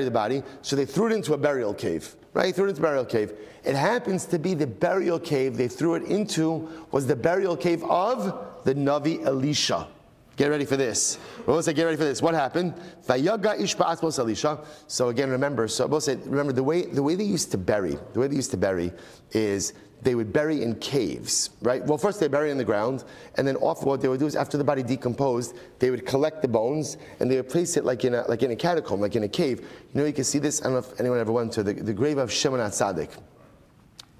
body. So they threw it into a burial cave. Right? Threw it into a burial cave. It happens to be the burial cave they threw it into was the burial cave of the Navi Elisha. Get ready for this. Get ready for this. What happened? Vayaga ish ba'atzmos Elisha. So again, remember the way they used to bury. The way they used to bury is they would bury in caves, right? Well, first they bury in the ground, and then often what they would do is after the body decomposed, they would collect the bones and they would place it like in a catacomb, like in a cave. You can see this. I don't know if anyone ever went to the grave of Shimon HaTzadik.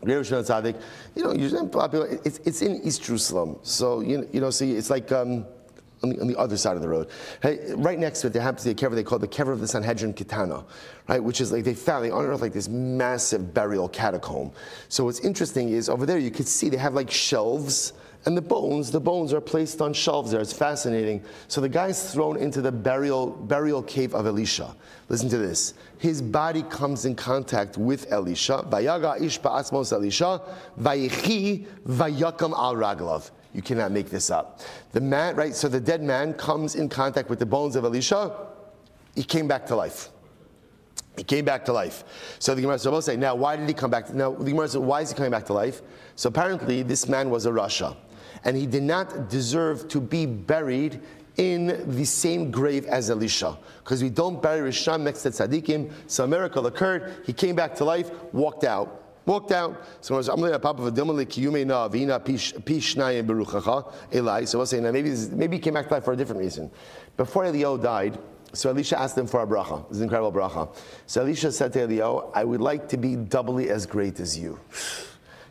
Grave of Shimon HaTzadik, usually popular. It's in East Jerusalem, so so it's like on the other side of the road. Hey, right next to it, there happens to be a kever they call the kever of the Sanhedrin Kitana, right? Which is like they unearthed like this massive burial catacomb. So what's interesting is over there you could see they have like shelves. And the bones are placed on shelves there. It's fascinating. So the guy's thrown into the burial cave of Elisha. Listen to this. His body comes in contact with Elisha. Vayaga ish ba'asmos Elisha, vayichi vayakam al raglav. You cannot make this up. The man, right? So the dead man comes in contact with the bones of Elisha. He came back to life. He came back to life. So the Gemara will say, now why did he come back? Now the Gemara says, why is he coming back to life? So apparently this man was a Rasha. And he did not deserve to be buried in the same grave as Elisha. Because we don't bury Rishon next to Tzadikim. So a miracle occurred. He came back to life, walked out. So I'm going to pop of a dimalik kiyume na vina pishnayim beruchacha Eli. So we'll say now maybe he came back to life for a different reason. Before Eliyahu died, so Elisha asked him for a bracha. This is an incredible bracha. So Elisha said to Eliyahu, I would like to be doubly as great as you.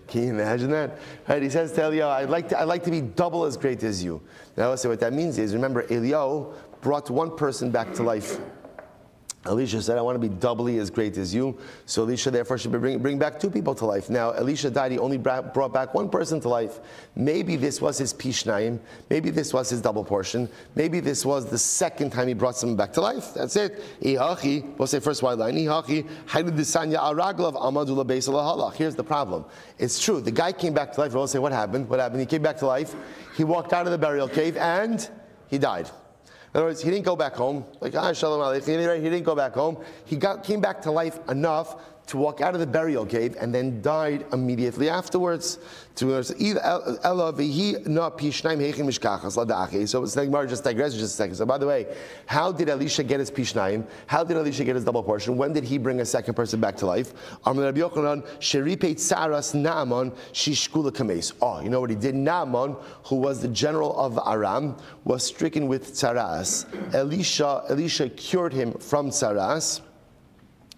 Can you imagine that? Right? He says to Eliyahu, I'd like to be double as great as you. Now, so what that means is, remember, Eliyahu brought one person back to life. Elisha said, I want to be doubly as great as you. So Elisha therefore should bring back two people to life. Now, Elisha died, he only brought back one person to life. Maybe this was his pishnayim. Maybe this was his double portion. Maybe this was the second time he brought someone back to life. That's it. Ihachi, we'll say first wide line. Ihachi, here's the problem. It's true, the guy came back to life. We'll say, what happened? He came back to life. He walked out of the burial cave and he died. In other words, he didn't go back home. Like, shalom aleichem. He didn't go back home. He came back to life enough to walk out of the burial cave and then died immediately afterwards. So it's like Gemara just digresses just a second. So by the way, how did Elisha get his pishnayim? How did Elisha get his double portion? When did he bring a second person back to life? Oh, you know what he did? Naaman, who was the general of Aram, was stricken with tsaras. Elisha cured him from tsaras.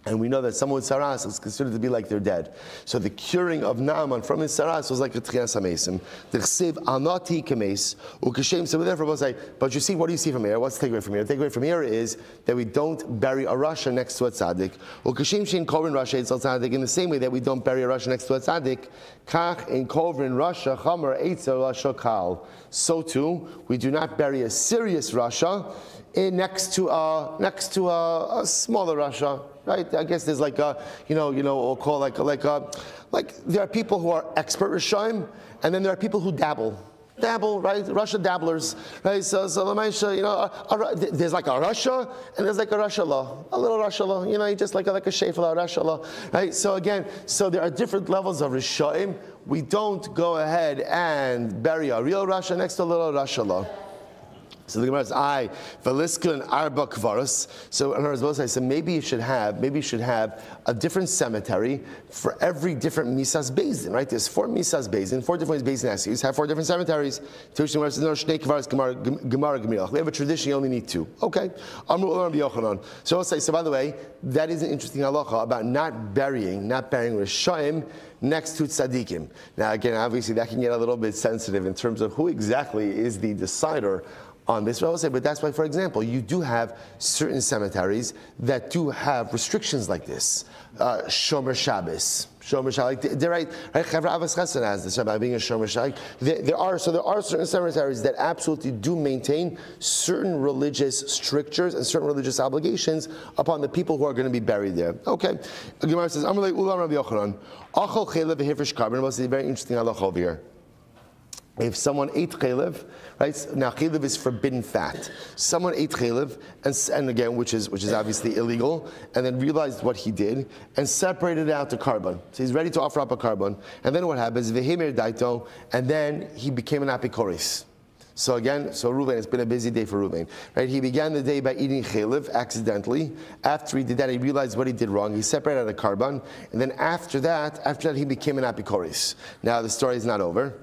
And we know that someone with saras is considered to be like they're dead. So the curing of Naaman from his saras was like a tchias hamesim. The chsiv anati kames ukashem. So therefore we'll say, but you see, what do you see from here? What's the takeaway from here? The takeaway from here is that we don't bury a rasha next to a tzaddik. Ukashem shein kovrin rasha etzel tzaddik. In the same way that we don't bury a rasha next to a tzaddik, kach in kovrin rasha chamer etzel rasha kal. So too, we do not bury a serious rasha next to a smaller rasha. Right? I guess there's like a, we'll call like there are people who are expert Rishonim, and then there are people who dabble, right? Russia dabblers, right? So there's like a Russia, and there's like a Russia law, a little Russia law, just like a Shefela Russia law, right? So again, there are different levels of Rishonim. We don't go ahead and bury a real Russia next to a little Russia law. So the Gemara says, Veliskin Arba Kvaros. So in other words, I said maybe you should have a different cemetery for every different Misas Bezin, right? There's 4 Misas Bezin, 4 different Bezin Assis, have 4 different cemeteries. We have a tradition, you only need 2. Okay. So I'll say, so by the way, that is an interesting halacha about not burying Rishonim next to tzaddikim. Now again, obviously that can get a little bit sensitive in terms of who exactly is the decider on this, but that's why, for example, you do have certain cemeteries that do have restrictions like this. Shomer Shabbos. They're right. Chavra Avos Chesed has this about being a Shomer Shabbos. There are certain cemeteries that absolutely do maintain certain religious strictures and certain religious obligations upon the people who are going to be buried there. Okay. Gemara says, Amalei Ulam Rabbi Yochanan. Achol chelev v'hifresh karban. This is a very interesting halacha over here. If someone ate chelev, right? Now chelev is forbidden fat. Someone ate chelev, and again, which is obviously illegal, and then realized what he did and separated it out to carbon. So he's ready to offer up a carbon, and then what happens? Vehemer daito, and then he became an apikoris. So again, Reuven, it's been a busy day for Reuven, right? He began the day by eating chelev accidentally. After he did that, he realized what he did wrong. He separated out a carbon, and then after that, he became an apikoris. Now the story is not over.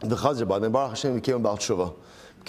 The Chazar, then Baruch Hashem became a Baal Tshuva.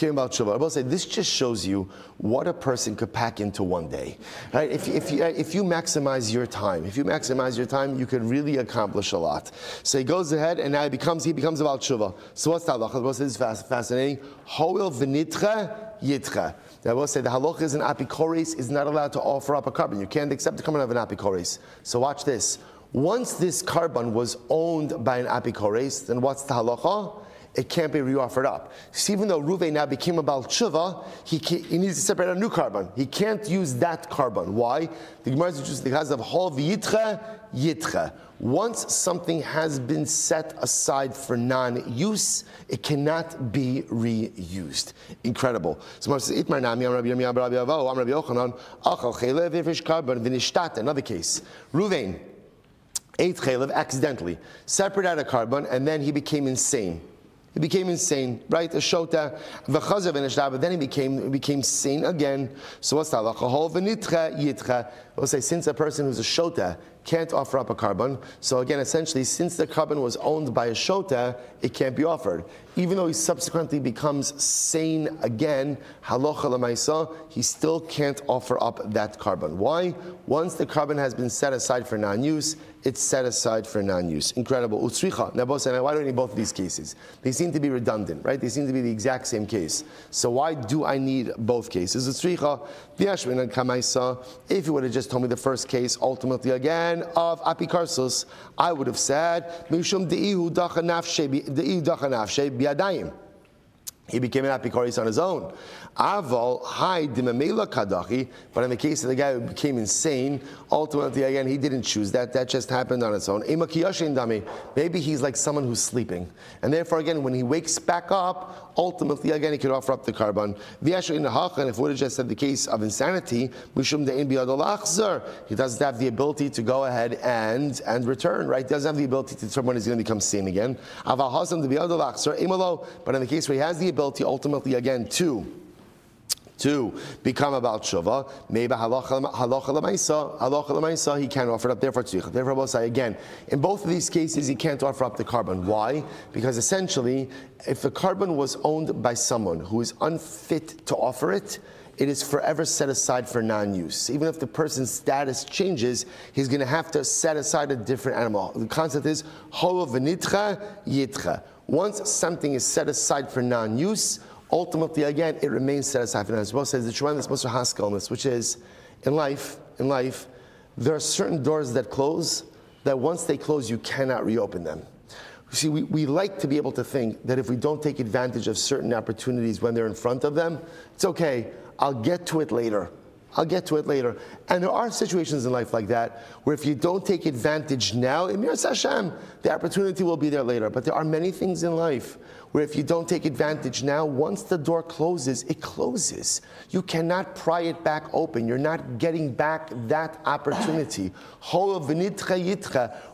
I will say this just shows you what a person could pack into one day, right? If you maximize your time, you could really accomplish a lot. So he goes ahead and now he becomes a Baal Tshuva. So what's the halacha? This is fascinating. Hoil v'nitra yitcha. I will say the halacha is an apikoris is not allowed to offer up a carbon. You can't accept the carbon of an apikoris. So watch this. Once this carbon was owned by an apikoris, then what's the halacha? It can't be reoffered up. So even though Reuven now became a Baal Tshuva, he needs to separate a new carbon. He can't use that carbon. Why? The Gemara is just because of Hol v'yitcha yitcha. Once something has been set aside for non-use, it cannot be reused. Incredible. So another case. Reuven ate chaylev accidentally, separated out a carbon, and then he became insane. He became insane, right? A shota, but then he became sane again. So what's the halacha? We'll say since a person who's a shota can't offer up a carbon, so again, essentially, since the carbon was owned by a shota, it can't be offered. Even though he subsequently becomes sane again, halacha l'maisa, he still can't offer up that carbon. Why? Once the carbon has been set aside for non-use, it's set aside for non-use. Incredible. Utzricha. Now, why do I need both of these cases? They seem to be redundant, right? They seem to be the exact same case. So why do I need both cases? Utzricha, v'yashmin kamaisa. If you would have just told me the first case, ultimately again, of apikarsus, I would have said, Mishum de'ihu dacha nafshe biadayim. He became an apikoris on his own. Aval hai dimamela kadachi. But in the case of the guy who became insane, ultimately again he didn't choose that. That just happened on its own. Maybe he's like someone who's sleeping, and therefore again when he wakes back up, ultimately again he could offer up the carbon. And if we would have just said the case of insanity, he doesn't have the ability to go ahead and return. Right? He doesn't have the ability to determine when he's going to become sane again. But in the case where he has the ability ultimately again to become a Baal Tshuva, maybe halacha l'maisa, he can't offer it up. Therefore, we'll say again, in both of these cases, he can't offer up the carbon. Why? Because essentially, if the carbon was owned by someone who is unfit to offer it, it is forever set aside for non-use. Even if the person's status changes, he's going to have to set aside a different animal. The concept is hol v'nitra yitcha. Once something is set aside for non-use, ultimately, again, it remains set aside for non-use. Well, says the tremendous Moshe Haskell on this, which is, in life, there are certain doors that close, that once they close, you cannot reopen them. You see, we like to be able to think that if we don't take advantage of certain opportunities when they're in front of them, it's okay, I'll get to it later. And there are situations in life like that, where if you don't take advantage now, Emir Hashem, the opportunity will be there later. But there are many things in life where if you don't take advantage now, once the door closes, it closes. You cannot pry it back open. You're not getting back that opportunity.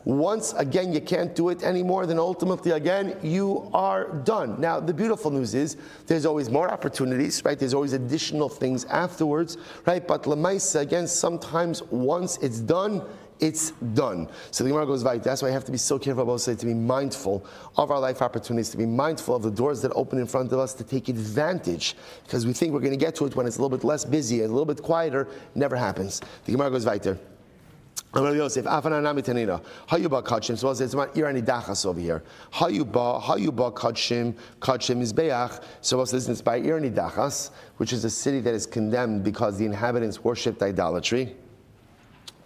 Once again you can't do it anymore, then ultimately again you are done. Now the beautiful news is there's always more opportunities, right? There's always additional things afterwards, right? But l'maisa, again, sometimes once it's done, it's done. So the Gemara goes right. That's why I have to be so careful about it, to be mindful of our life opportunities, to be mindful of the doors that open in front of us, to take advantage, because we think we're going to get to it when it's a little bit less busy and a little bit quieter. Never happens. The Gemara goes right there. Rabbi Yosef, Afananami Tanina, Hayuba Kachim. So it's about Irani Dachas over here. Hayuba Kachim is Beach. So it's by Irani Dachas, which is a city that is condemned because the inhabitants worshipped idolatry.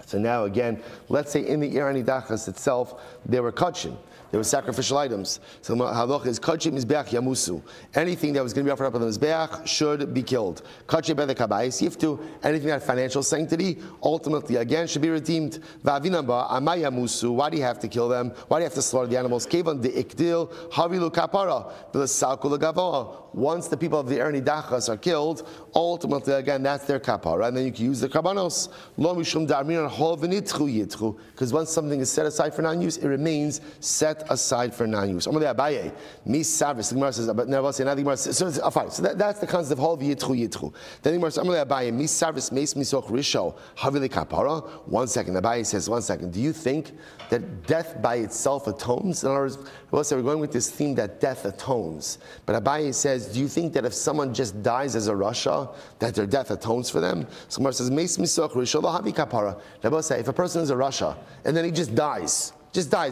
So now again, let's say in the Irani Dachas itself, there were kachim. There were sacrificial items. So halach is kachim mizbeach yamusu. Anything that was going to be offered up on the mizbeach should be killed. Kachim b'the kabayis yiftu. Anything that had financial sanctity, ultimately again should be redeemed. Va'avinamba amay yamusu. Why do you have to kill them? Why do you have to slaughter the animals? Kevan de ikdil havilu kapara v'lesalku legavoa. Once the people of the Irani Dachas are killed, ultimately again that's their kapara, and then you can use the karbanos. Lo mishum da'amiran hol v'nitchu yitchu. Because once something is set aside for non-use, it remains set set aside for non-use. Abaye, mis-sarvis. The Gemara says, but never say nothing. So fine. So that's the concept of whole yitchu. Then the Gemara says, Abaye, mis-sarvis, meis misoch risho, havili kapara. 1 second. Abaye says, 1 second. Do you think that death by itself atones? In other words, we're going with this theme that death atones. But Abaye says, do you think that if someone just dies as a rasha, that their death atones for them? So Gemara says, meis misoch risho, lo havi kapara. Rabbi say, if a person is a rasha and then he just dies,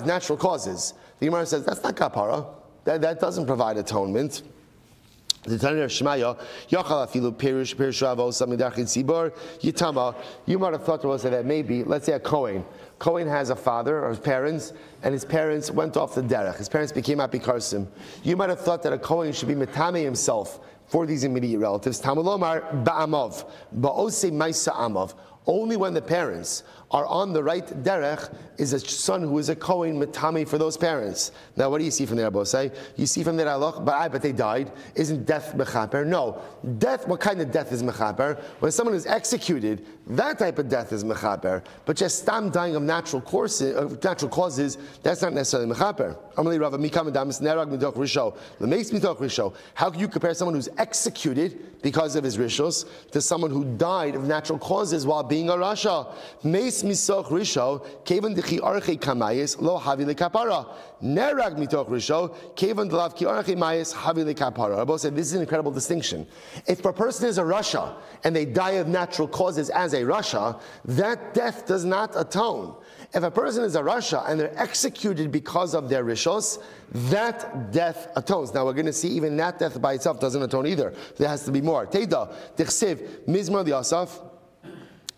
natural causes, the Gemara says that's not kapara. That doesn't provide atonement. The Tanir Shmaya, Yachal Afilu Perish Perishavo Samidachin Silber Yitama. You might have thought to us that maybe, let's say a Kohen. Kohen has a father or his parents, and his parents went off the derech. His parents became apikarsim. You might have thought that a Kohen should be metame himself for these immediate relatives. Tamulomar ba'amav, ba'ose maisa amav. Only when the parents are on the right derech is a son who is a Kohen metame for those parents. Now, what do you see from there, Abosai? You see from there, but they died. Isn't death mechaper? No. Death, what kind of death is mechaper? When someone is executed, that type of death is mechaper. But just stam dying of natural causes, that's not necessarily mechaper. How can you compare someone who's executed because of his rishos to someone who died of natural causes while being a rasha? Meis misoch risho, kevan dechi arche kamayis, lo havi lekapara. Nerag mitoch risho, kevan delav ki arche mayis, havi lekapara. Rabbi said this is an incredible distinction. If a person is a rasha and they die of natural causes as a rasha, that death does not atone. If a person is a rasha and they're executed because of their rishos, that death atones. Now we're going to see even that death by itself doesn't atone either. There has to be more. Teida, dichsiv, mizmor liasaf,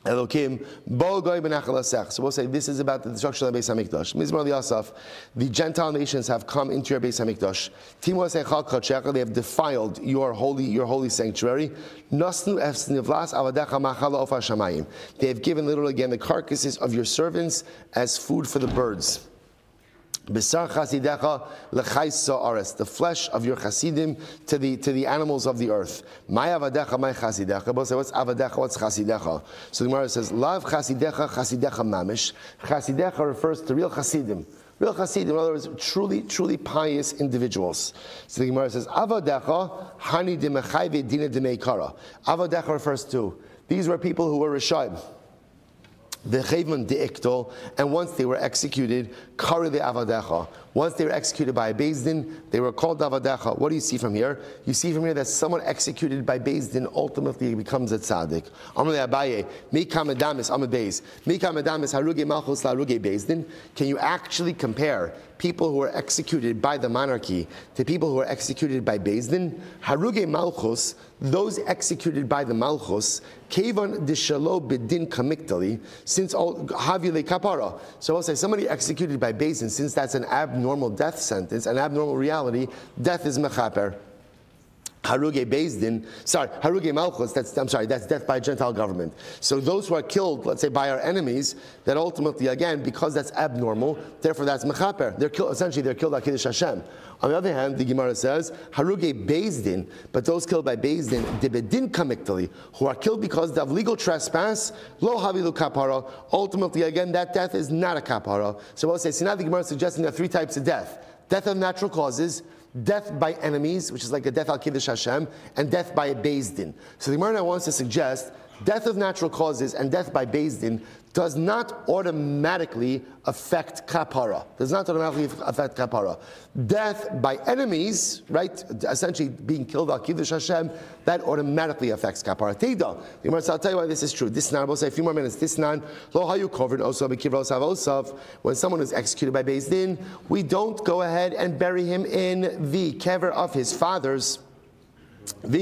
Elokim, Bo Goy Benachal Asech. So we'll say this is about the destruction of the Beis Hamikdash. Mizmor Liasaf, the Gentile nations have come into your Beis Hamikdash. Timos Echal Kachecha, they have defiled your holy sanctuary. Nasnu Efsnivlas Avadecha Machala Ofa Shamayim. They have given literally again the carcasses of your servants as food for the birds. Besar chasidecha lechais sa'aretz, the flesh of your chasidim to the animals of the earth. My avadecha, my chasidecha. Both say, what's avadecha? What's chasidecha? So the Gemara says, lav chasidecha, chasidecha mamish. Chasidecha refers to real chasidim. Real chasidim, in other words, truly pious individuals. So the Gemara says, avadecha hani demechayve dina demeikara. Avadecha refers to these were people who were rishayim. The chayvon deikto, and once they were executed, kari the avadecha. Once they were executed by a Beis Din, they were called avadecha. What do you see from here? You see from here that someone executed by Beis Din ultimately becomes a tzaddik. Amrle Abaye, mi kamadamis amad beis, mi kamadamis haruge malchus la haruge Beis Din. Can you actually compare people who are executed by the monarchy to people who are executed by Beis Din? Haruge malchus, those executed by the malchus, kevan dishalo bedin kamiktali, since havile kapara. So I'll say somebody executed by Beis Din, since that's an abnormal death sentence, an abnormal reality, death is mechaper. Haruge Beis Din, Haruge Malchus, that's death by a Gentile government. So those who are killed, let's say by our enemies, that ultimately, again, because that's abnormal, therefore that's mechaper. They're killed by Kiddush Hashem. On the other hand, the Gemara says, Haruge Beis Din, but those killed by Beis Din, Debedin Kamiktali, who are killed because of legal trespass, Lo Havilu Kapara, ultimately, again, that death is not a kapara. So we'll say, so now the Gemara is suggesting there are three types of death. Death of natural causes, death by enemies, which is like a death al Kiddush Hashem, and death by a Beis Din. So the Gemara now wants to suggest death of natural causes and death by Beis Din does not automatically affect kapara. Does not automatically affect kapara. Death by enemies, right, essentially being killed al Kiddush Hashem, that automatically affects kapara. Teida. The Gemara says, I'll tell you why this is true. This nan, we'll say a few more minutes. This nan, lo hayu covered osav b'kivra osav osav. When someone is executed by Beis Din, we don't go ahead and bury him in the kever of his fathers. But if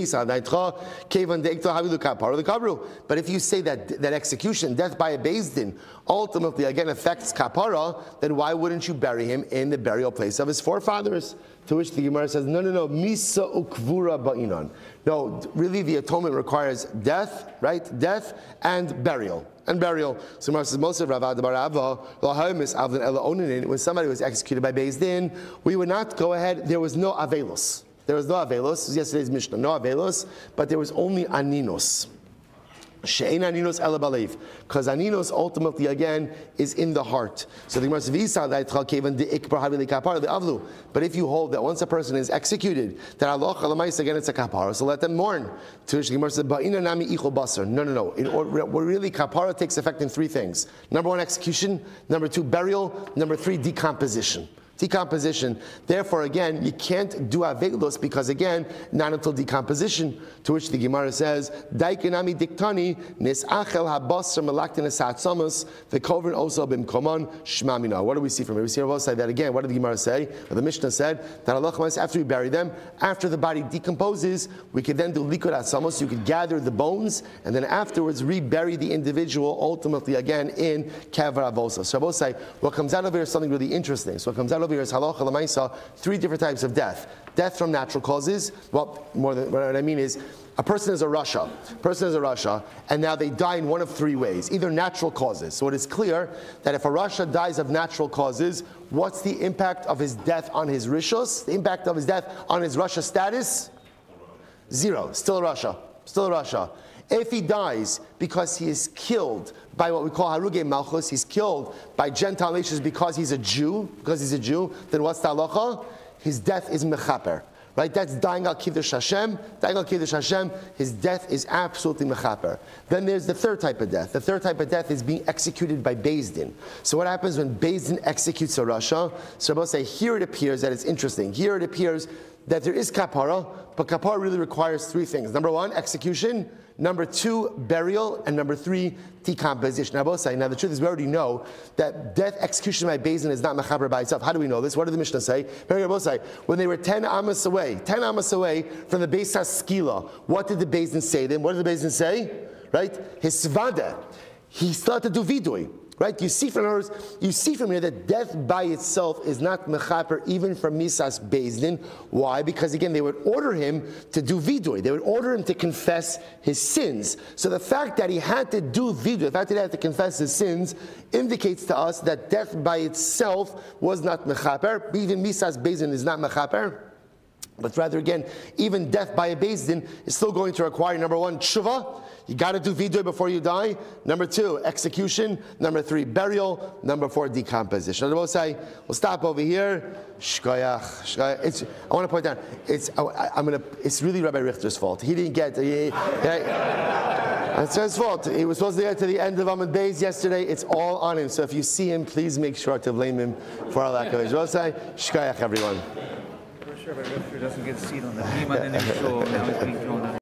you say that execution, death by a Beis Din, ultimately again affects kapara, then why wouldn't you bury him in the burial place of his forefathers? To which the Gemara says, no, misa ukvura ba'inan. No, really the atonement requires death, right? Death and burial. So Gemara says, most of Ravad Barava, when somebody was executed by Beis Din, we would not go ahead, there was no avelos. There was no avelos, yesterday's Mishnah, no avelos, but there was only aninos. She'ein aninos ela balev, because aninos ultimately again is in the heart. So the Gemara says, but if you hold that once a person is executed, that Allah again it's a kapara, so let them mourn. To which the Gemara says, no. Really kapara takes effect in three things. Number one, execution. Number two, burial. Number three, decomposition. Therefore, again, you can't do avelos because, again, not until decomposition. To which the Gemara says, "Daikinami diktani nisachel habasar melaktin esatzamus v'kovrin osa b'mkoman shmamina." What do we see from here? We see Rabbi say that again. What did the Gemara say? Or the Mishnah said that Allah, after we bury them, after the body decomposes, we could then do likud atzamos. You could gather the bones and then afterwards rebury the individual. Ultimately, again, in kever avosa. So Rabbi say what comes out of here is something really interesting. So what comes out of here is halacha l'maisa, three different types of death. Death from natural causes. Well, more than what I mean is, a person is a rasha. And now they die in one of three ways, either natural causes. So it is clear that if a rasha dies of natural causes, what's the impact of his death on his rishos? The impact of his death on his rasha status? Zero. Still a rasha. If he dies because he is killed by what we call haruge malchus, he's killed by Gentile nations because he's a Jew, then what's the halacha? His death is mechaper. Right? That's dying al kiddush Hashem. His death is absolutely mechaper. Then there's the third type of death. The third type of death is being executed by Beis Din. So what happens when Beis Din executes a rasha? So Rabbi say, here it appears that it's interesting. Here it appears that there is kapara, but kapara really requires three things. Number one, execution. Number two, burial. And number three, decomposition. Now the truth is we already know that death execution by Beis Din is not mechaber by itself. How do we know this? What did the Mishnah say? When they were 10 amos away from the Beis HaSkila, what did the Beis Din say then? What did the Beis Din say? Right? His svada. He started to do vidui. Right? You see from here that death by itself is not mechaper even from Misas Beis Din. Why? Because again, they would order him to do vidui. They would order him to confess his sins. So the fact that he had to do vidui, the fact that he had to confess his sins, indicates to us that death by itself was not mechaper. Even Misas Beis Din is not mechaper. But rather, again, even death by a Beis Din is still going to require, number one, tshuva. You got to do vidui before you die. Number two, execution. Number three, burial. Number four, decomposition. We'll stop over here. Shkoyach. I want to point out, it's really Rabbi Richter's fault. He didn't get. It's his fault. He was supposed to get to the end of Amud Beis yesterday. It's all on him. So if you see him, please make sure to blame him for our lack of it. Shkoyach, everyone. Rabbi Richter doesn't get a seat on the beam, and then now he's being thrown out.